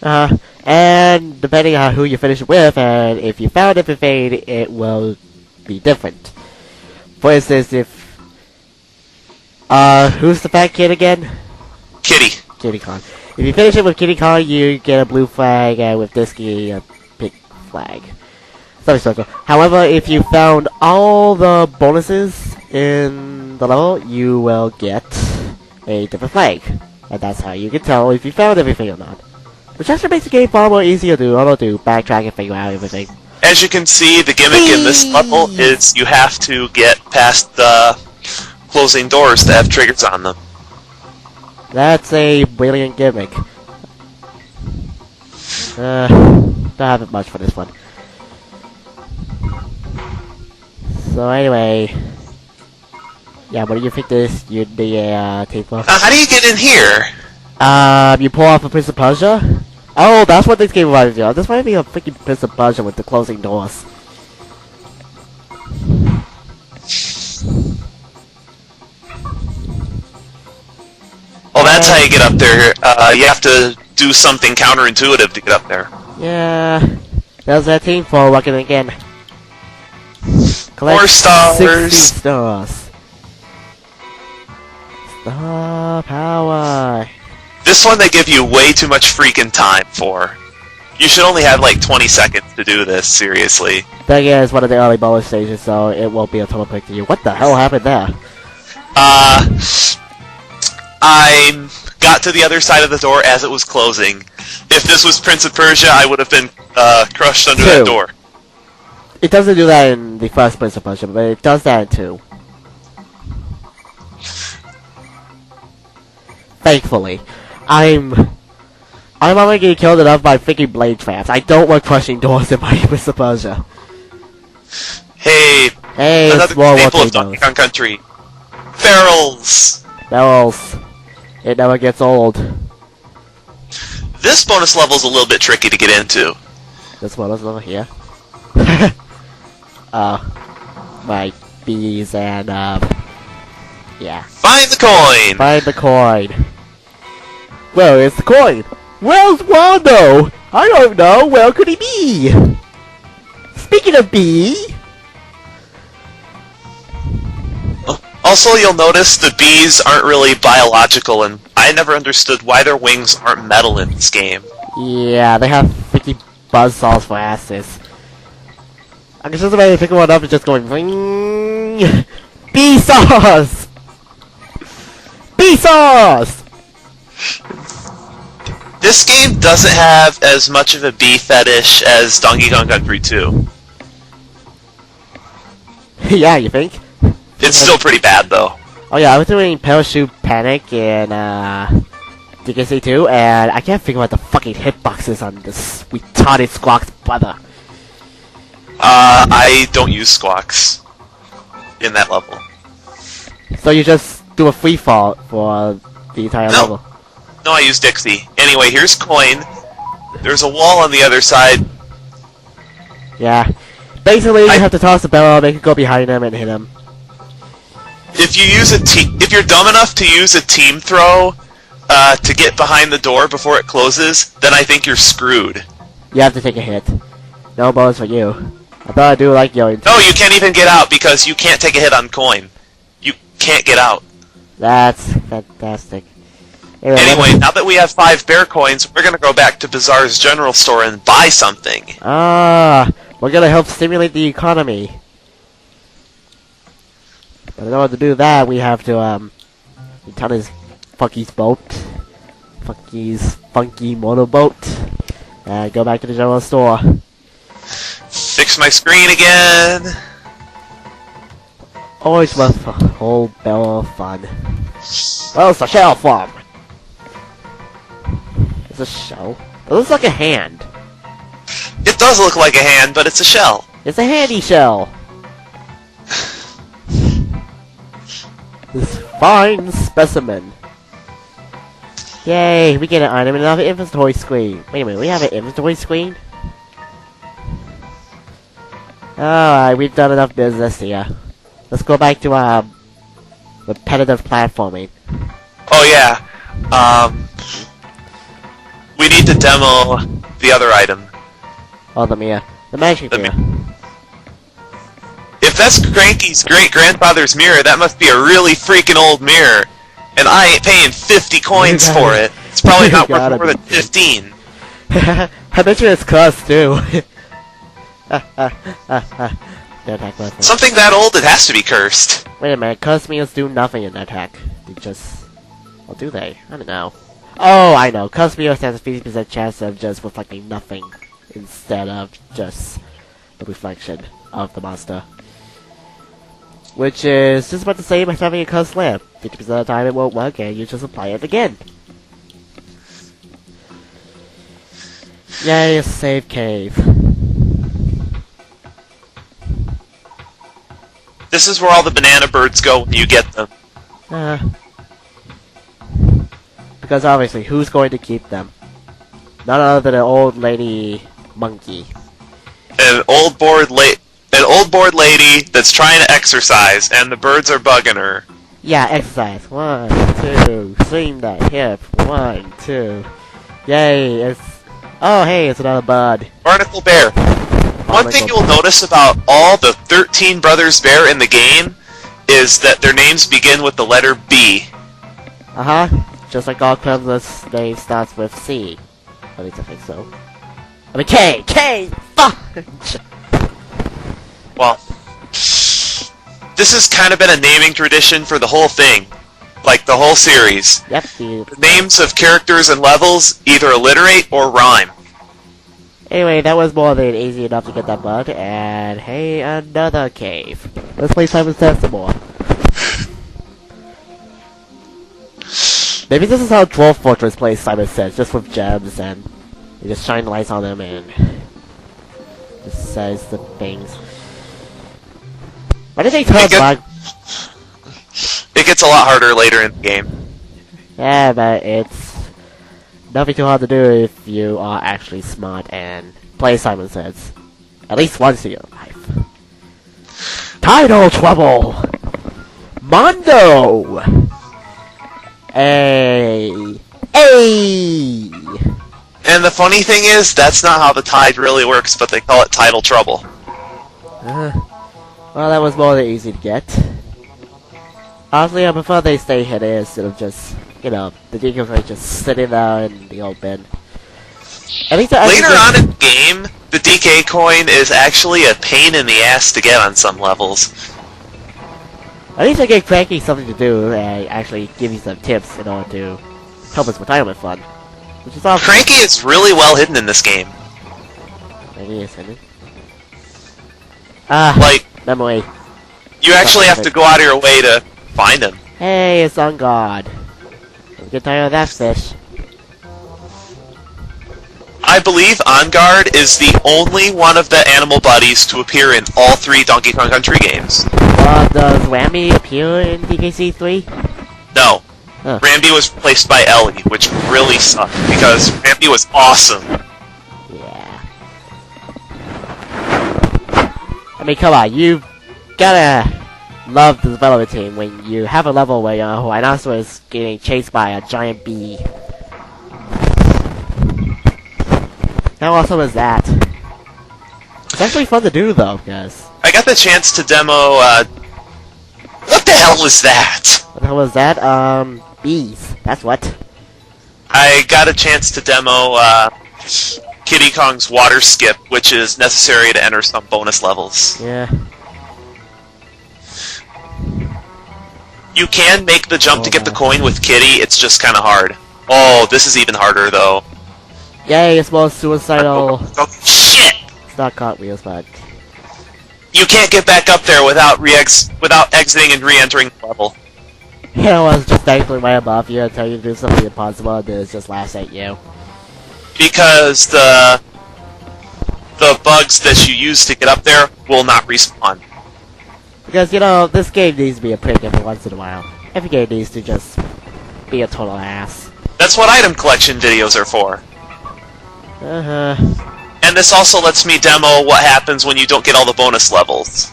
And depending on who you finish it with, and if you found everything, it will be different. For instance, if who's the fat kid again? Kitty. Kitty Con. If you finish it with Kitty Con, you get a blue flag, and with Disky, a pink flag. Circle. However, if you found all the bonuses in the level, you will get a different flag. And that's how you can tell if you found everything or not. Which actually makes the game far more easier to backtrack and figure out everything. As you can see, the gimmick in this level is you have to get past the closing doors that have triggers on them. That's a brilliant gimmick. Don't have it much for this one. So anyway, yeah, what do you think this you'd be tape off? How do you get in here? You pull off a Prince of Persia? Oh, that's what this game reminds me of. This might be a freaking Prince of Persia with the closing doors. Well, that's how you get up there. You have to do something counterintuitive to get up there. Yeah, there's that team for working again. Collect 4 stars. 60 stars. Star power. This one they give you way too much freaking time for. You should only have like 20 seconds to do this, seriously. That is one of the early bonus stages, so it won't be a total pick to you. What the hell happened there? I got to the other side of the door as it was closing. If this was Prince of Persia, I would have been crushed under that door. It doesn't do that in the first Prince of Persia, but it does that in 2. Thankfully. I'm already getting killed enough by freaking blade traps. I don't want crushing doors in my Prince of Persia. Hey, another staple of Donkey Kong Country. Barrels! Barrels. It never gets old. This bonus level is a little bit tricky to get into. This one is over here. My bees and, yeah. Find the coin! Find the coin. Where is the coin? Where's Wando? I don't know. Where could he be? Speaking of bee. Also, you'll notice the bees aren't really biological, and I never understood why their wings aren't metal in this game. Yeah, they have freaking buzzsaws for asses. I can just imagine picking one up and just going ring. Bee sauce! Bee sauce! This game doesn't have as much of a bee fetish as Donkey Kong Country 2. Yeah, you think? It's still pretty bad, though. Oh yeah, I was doing Parachute Panic in, DKC 2, and I can't figure out the fucking hitboxes on this retarded Squawk's brother. I don't use squawks in that level. So you just do a free fall for the entire level? No, I use Dixie. Anyway, here's coin. There's a wall on the other side. Yeah. Basically, you have to toss the barrel, make it go behind him, and hit him. If you use if you're dumb enough to use a team throw to get behind the door before it closes, then I think you're screwed. You have to take a hit. No bonus for you. I thought I do like your... No, you can't even get out because you can't take a hit on coin. You can't get out. That's fantastic. Anyway, now that we have 5 bear coins, we're gonna go back to Bazaar's general store and buy something. We're gonna help stimulate the economy. But in order to do that, we have to, return his Funky's boat. Funky's funky motorboat. And go back to the general store. Fix my screen again. Always worth a whole barrel of fun. Well, it's a shell farm. It's a shell? It looks like a hand. It does look like a hand, but it's a shell. It's a handy shell. This fine specimen. Yay, we get an item in another inventory screen. Wait a minute, we have an inventory screen? Alright, we've done enough business here. Let's go back to, repetitive platforming. Oh yeah. We need to demo the other item. Oh, the magic The mirror. If that's Cranky's great-grandfather's mirror, that must be a really freaking old mirror. And I ain't paying 50 coins for it. It's probably not worth more than 15. I bet you it's cursed too. Don't attack weapon. Something that old, it has to be cursed. Wait a minute, cursed mirrors do nothing in attack. They just... Well, do they? I don't know. Oh, I know. Cursed mirrors has a 50% chance of just reflecting nothing instead of just the reflection of the monster. Which is just about the same as having a cursed lamp. 50% of the time it won't work and you just apply it again. Yay, a safe cave. This is where all the banana birds go when you get them. Because obviously, who's going to keep them? None other than an old lady monkey. An old bored lady that's trying to exercise, and the birds are bugging her. Yeah, exercise. 1, 2, swing that hip. 1, 2. Yay, it's... Oh, hey, it's another bud. Barnacle Bear. One thing you'll notice about all the 13 Brothers Bear in the game is that their names begin with the letter B. Uh-huh. Just like all Clem's name starts with C. At least I think so. I mean, K! K! Fudge! Well, this has kind of been a naming tradition for the whole thing. Like, the whole series. Yep, The names of characters and levels either alliterate or rhyme. Anyway, that was more than easy enough to get that bud, and hey, another cave. Let's play Simon Says some more. Maybe this is how Dwarf Fortress plays Simon Says, just with gems, and you just shine lights on them, and just says the things. Why did they turn black? It gets a lot harder later in the game. Yeah, but it's nothing too hard to do if you are actually smart and play Simon Says. At least once in your life. Tidal trouble! Mondo! Hey! Hey! And the funny thing is, that's not how the tide really works, but they call it tidal trouble. Well, that was more than easy to get. Honestly, I prefer they stay hidden instead of just, you know, the deacons are just sitting there in the open. At least Later on in the game, the DK coin is actually a pain in the ass to get on some levels. At least I gave Cranky something to do and actually give you some tips in order to help his retirement fund. Which is awesome. Cranky is really well hidden in this game. Cranky is hidden. Ah, Like, memory. you actually have to go out of your way to find him. Hey, it's on guard. Get tired of that fish. I believe On Guard is the only one of the animal buddies to appear in all 3 Donkey Kong Country games. Does Rammy appear in DKC 3? No. Huh. Rambi was replaced by Ellie, which really sucked, because Rambi was awesome. Yeah. I mean, come on, you gotta love the development team when you have a level where your rhinoceros is getting chased by a giant bee. How awesome is that? It's actually fun to do though, because... I got the chance to demo, what the hell was that? What the hell was that? Bees. That's what. I got a chance to demo, Kiddy Kong's water skip, which is necessary to enter some bonus levels. Yeah. You can make the jump to get the coin with Kiddy, it's just kinda hard. Oh, this is even harder, though. Yay, it's more suicidal. Oh, shit! It's not cartwheels, but... You can't get back up there without exiting and re-entering the level. Yeah, I was just thankfully right above you and tell you to do something impossible and it just laughs at you. Because the bugs that you use to get up there will not respawn. Because, you know, this game needs to be a prick every once in a while. Every game needs to just be a total ass. That's what item collection videos are for. Uh-huh. And this also lets me demo what happens when you don't get all the bonus levels.